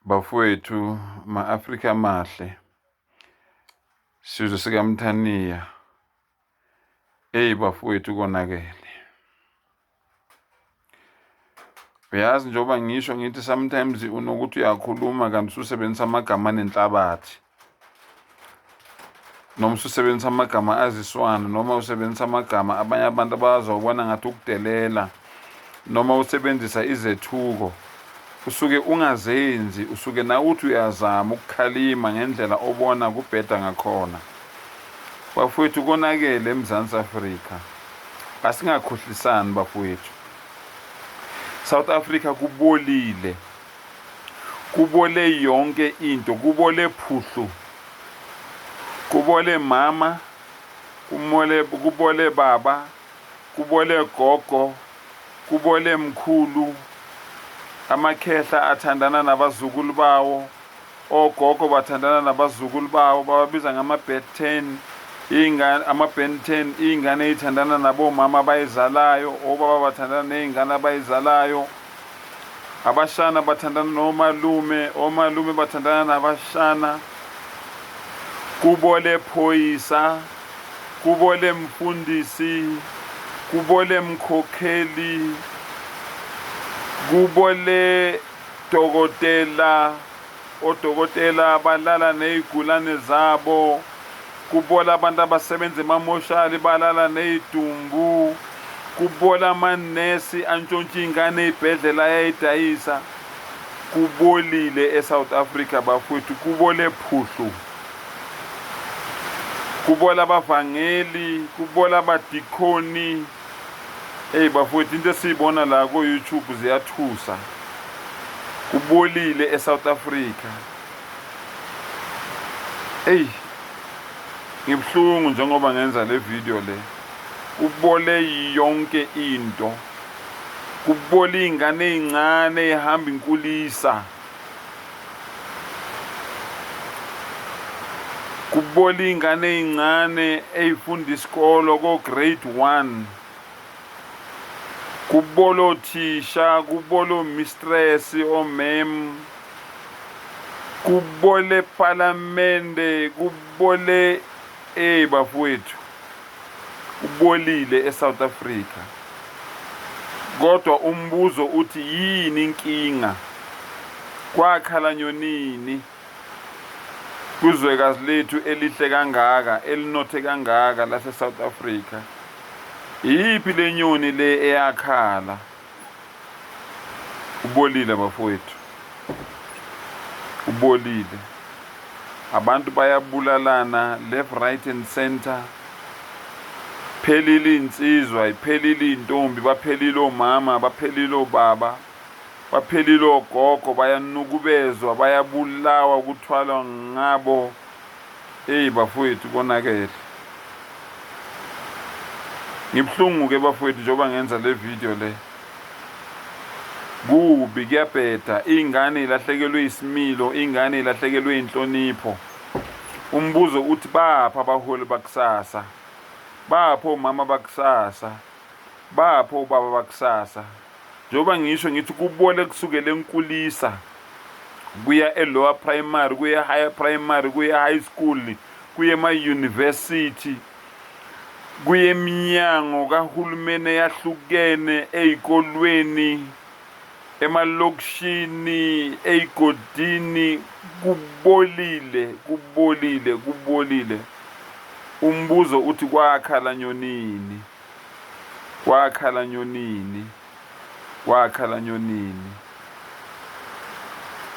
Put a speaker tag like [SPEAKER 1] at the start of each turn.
[SPEAKER 1] Bafowethu ma-Afrika mahle, sizwe sikaMthaniya, bafowethu konakele. Uyazi njengoba ngisho ngithi sometimes unokuthi uyakhuluma kanti ususebenzisa amagama anenhlabathi, noma ususebenzisa amagama aziswana, noma usebenzisa amagama abanye abantu abazobona ngathi ukudelela, noma usebenzisa izethuko. Usuke ungazenzi, usuke nawe uthi uyazama ukukhalima ngendlela obona kubheda ngakhona. Bafowethu konakele eMzansi Afrika, asingakhohlisani bafowethu. South Africa kubolile, kubole yonke into, kubole phuhlu, kubole mama, kubole baba, kubole gogo, kubole mkhulu. Amakhehla athandana nabazukulu bawo, ogogo bathandana nabazukulu bawo, bababiza ngama-bed 10, ama-bed 10, iy'ngane ey'thandana nabomama abayizalayo, obaba bathandana ney'ngane abayizalayo, abashana bathandana nomalume, omalume bathandana nabashana. Kubole phoyisa, kubole mfundisi, kubole mkhokheli, kubole dokotela, odokotela balala ney'gulane zabo, kubola abantu abasebenza emamoshari balala ney'dumbu, kubola amanesi antshontsha iy'ngane ey'bhedlela ayayidayisa. Kubolile eSouth Africa bafowethu, kubole phuhlu, kubola abavangeli, kubola abadikhoni. Bafowethu into esiyibona la ku-YouTube ziyathusa. Kubolile eSouth Africa. Ngibhlungu njengoba ngenza le video le. Kubole yonke into. Kubole iy'ngane ey'ncane ey'hamba inkulisa. Kubole iy'ngane ey'ncane ey'funda isikolo ko-grade 1. Kubolo thisha, kubolo mistress omem, kubole parliamente, kubole bafowethu. Kubolile eSouth Africa. Kodwa umbuzo uthi yini inkinga? Kwakhala nyonini kuzwekazi lethu elihle kangaka, elinothe kangaka lase South Africa? Yiphi le nyoni le eyakhala? Ubolile bafowethu, ubolile. Abantu bayabulalana left, right and center. Phelile insizwa, iphelile intombi, baphelile omama, baphelile obaba, baphelile ogogo, bayanukubezwa, bayabulawa, kuthwalwa ngabo. Bafowethu konakele. Ngibhlungu ke bafowethu njengoba ngenza le video le. Kubi kuyabheda, iy'ngane ilahlekelwe isimilo, iy'ngane ilahlekelwe inhlonipho. Umbuzo uthi bapha abaholi bakusasa, bapho omama bakusasa, bapho obaba bakusasa. Njengoba ngisho ngithi kubole kusukela enkulisa kuya e-lower primary, kuya higher primary, kuya high school, kuya ema-university, kuye eminyango kahulumeni eyahlukene, ey'kolweni, emalokishini, ey'godini. Kubolile, kubolile, kubolile. Umbuzo uthi kwakhala nyonini, kwakhala nyonini, kwakhala nyonini.